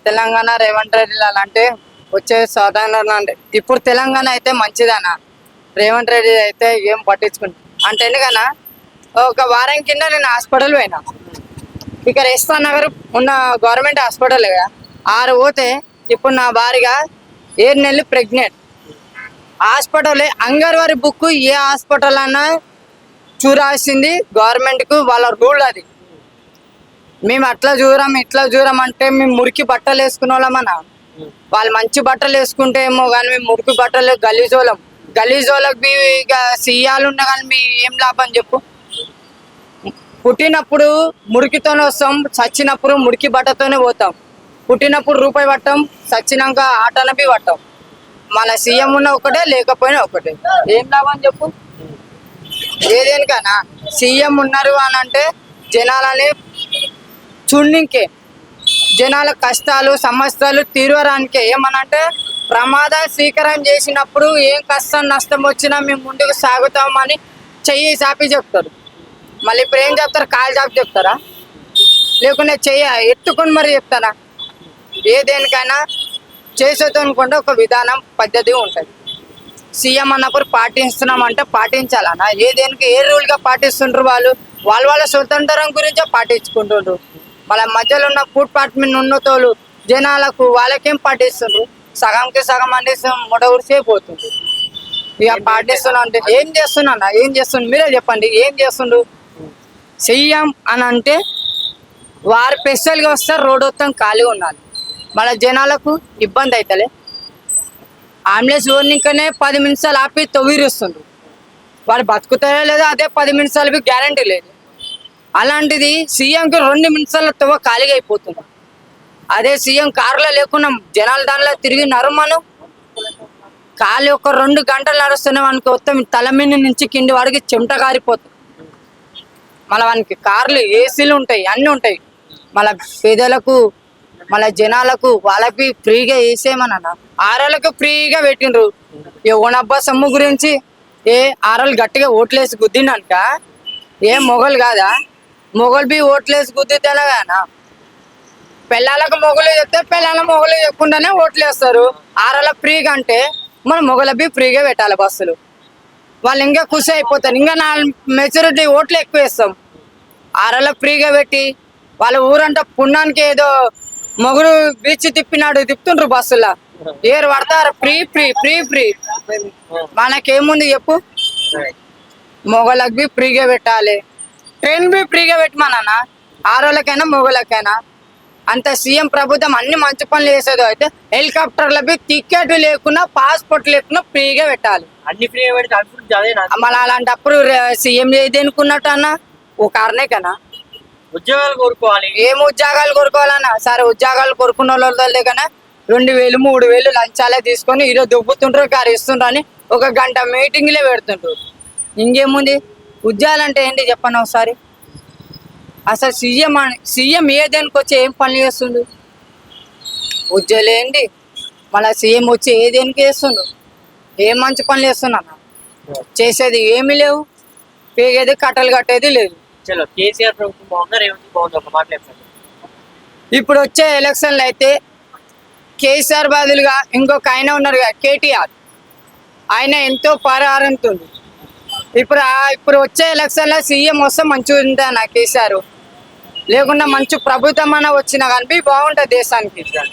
తెలంగాణ రేవంత్ రెడ్డి అంటే వచ్చే సాధారణ ఇప్పుడు తెలంగాణ అయితే మంచిదన్న, రేవంత్ రెడ్డి అయితే ఏం పట్టించుకుంటా అంటే ఎందుకన్నా ఒక వారం కింద నేను హాస్పిటల్ పోయినా. ఇక్కడ ఎస్ఆర్ నగర్ ఉన్న గవర్నమెంట్ హాస్పిటల్ కదా, 6 పోతే ఇప్పుడు నా భార్య 7 నెలలు ప్రెగ్నెంట్. హాస్పిటల్ అంగన్వాడీ బుక్ ఏ హాస్పిటల్ అన్నా చూరాల్సింది గవర్నమెంట్కు, వాళ్ళ రూల్ అది. మేము అట్లా చూరం ఇట్లా చూరం అంటే మేము మురికి బట్టలు వేసుకునే వాళ్ళమన్నా. వాళ్ళు మంచి బట్టలు వేసుకుంటే ఏమో కానీ మేము మురికి బట్టలు గలీజోళ్ళకి ఇక సీయాలు ఉన్నా కానీ మీ ఏం లాభం చెప్పు. పుట్టినప్పుడు మురికితోనే వస్తాం, చచ్చినప్పుడు మురికి బట్టతోనే పోతాం. పుట్టినప్పుడు రూపాయి పట్టాం, చచ్చినాక ఆటనపి పట్టాం. మన సీఎం ఉన్న ఒకటే లేకపోయినా ఒకటే, ఏం లాభం చెప్పు. ఏదేనికనా సీఎం ఉన్నారు అని అంటే జనాలని చూడనికే, జనాల కష్టాలు సమస్యలు తీర్వడానికే. ఏమనంటే ప్రమాదం స్వీకారం చేసినప్పుడు ఏం కష్టం నష్టం వచ్చినా మేము ముందుకు సాగుతామని చెయ్యి చాపి చెప్తారు. మళ్ళీ ఇప్పుడు ఏం చెప్తారు, కాలు చాపి చెప్తారా, లేకుంటే చెయ్య ఎత్తుకొని మరి చెప్తారా. ఏదేనికైనా చేసేది అనుకుంటే ఒక విధానం పద్ధతి ఉంటుంది. సీఎం అన్నప్పుడు పాటిస్తున్నామంటే పాటించాలన్నా. ఏదేనికి ఏ రూల్గా పాటిస్తుండ్రు వాళ్ళ స్వతంత్రం గురించే పాటించుకుంటుండ్రు. వాళ్ళ మధ్యలో ఉన్న ఫుడ్ పార్ట్ మీద ఉన్నతోళ్ళు జనాలకు వాళ్ళకేం పాటిస్తుండ్రు, సగంకి సగం అంటే మొడవురిసే పోతుంది. ఇక పాటిస్తున్నా అంటే ఏం చేస్తున్నా, ఏం చేస్తుండ్రు మీరే చెప్పండి. ఏం చేస్తుండ్రు సీఎం అని అంటే వారు స్పెషల్గా వస్తారు, రోడ్డు మొత్తం ఖాళీగా ఉండాలి, మళ్ళీ జనాలకు ఇబ్బంది అవుతలే. అంబులెన్స్ ఓర్నికనే 10 నిమిషాలు ఆపి తొవ్విరుస్తుండ్రు. వాళ్ళు బతుకుతారో లేదో అదే 10 నిమిషాలకి గ్యారంటీ లేదు. అలాంటిది సీఎంకి 2 నిమిషాల తవ్వ ఖాళీగా అయిపోతుంది. అదే సీఎం కారులో లేకుండా జనాల దానిలో తిరిగి నరుమను ఖాళీ ఒక 2 గంటలు నడుస్తున్నాం అనుకో, మొత్తం తల మీద నుంచి కింది వాడికి చెమట కారిపోతుంది. మళ్ళీ వానికి కార్లు ఏసీలు ఉంటాయి, అన్నీ ఉంటాయి. మళ్ళీ పేదలకు మళ్ళీ జనాలకు వాళ్ళకి ఫ్రీగా వేసేయమన్నా. ఆరాలకు ఫ్రీగా పెట్టిండ్రు. ఏ ఓనబ్బా సొమ్ము గురించి ఆరాలు గట్టిగా ఓట్లేసి గుద్దిండనుక మొగలు కాదా, మొగలు బి ఓట్లేసి గుద్దితేనే కదా. పిల్లలకు మొగలు చెప్తే పిల్లల మొగలు చెప్పకుండానే ఓట్లు వేస్తారు. ఆరాల ఫ్రీగా అంటే మన మొగల బి ఫ్రీగా పెట్టాలి బస్సులు. వాళ్ళు ఇంకా ఖుషి అయిపోతారు, ఇంకా 4 మెచ్యూరిటీ ఓట్లు ఎక్కువ వేస్తాం. ఆరాల ఫ్రీగా పెట్టి వాళ్ళ ఊరంతా పుణ్యానికి ఏదో మొగుడు బీచ్ తిప్పుతుండ్రు బస్సులా. ఏరు పడతారు ఫ్రీ ఫ్రీ ఫ్రీ ఫ్రీ. మనకేముంది చెప్పు, మొగలకు బి ఫ్రీగా పెట్టాలి, ట్రైన్ బి ఫ్రీగా పెట్టమన్నా. ఆరోళ్ళకైనా మొగలకైనా అంత సీఎం ప్రభుత్వం అన్ని మంచి పనులు చేసేది. అయితే హెలికాప్టర్ల బి టికెట్ లేకున్నా పాస్పోర్ట్ లేకున్నా ఫ్రీగా పెట్టాలి. అన్ని ఫ్రీగా పెడితే మళ్ళీ అలాంటప్పుడు సీఎం ఏది అనుకున్నట్టు అన్న ఒక కారణే కన్నా. ఉద్యోగాలు కోరుకోవాలి. ఏం ఉద్యోగాలు కోరుకోవాలన్నా సరే, ఉద్యోగాలు కోరుకున్న వాళ్ళ కన్నా 2000 3000 లంచాలే తీసుకొని ఈరోజు దుబ్బుతుంటారు, కారు ఇస్తుండ్రు అని 1 గంట మీటింగ్లే పెడుతుంటారు. ఇంకేముంది ఉద్యోగాలు అంటే ఏంటి చెప్పండి ఒకసారి. అసలు సీఎం ఏ దేనికి వచ్చి ఏం పనులు చేస్తుండు, ఉద్యోగాలు ఏంటి. మళ్ళీ సీఎం వచ్చి ఏ దేనికి చేస్తుండు, ఏం మంచి పనులు చేస్తున్నా. చేసేది ఏమీ లేవు, పేగేది కట్టలు కట్టేది లేదు. కేసీఆర్ ప్రభుత్వం బాగుందా, రేవంత్ బాగుందా, ఒక మాట చెప్పండి. ఇప్పుడు వచ్చే ఎలక్షన్లు అయితే కేసీఆర్ బదులుగా ఇంకొక ఆయన ఉన్నారు కదా కేటీఆర్, ఆయన ఎంతో పరారంతుంది. ఇప్పుడు వచ్చే ఎలక్షన్లో సీఎం వస్తే మంచిగా ఉందా నా కేసీఆర్, లేకుండా మంచి ప్రభుత్వం అన్న వచ్చినా కానీ బాగుంటుంది దేశానికి.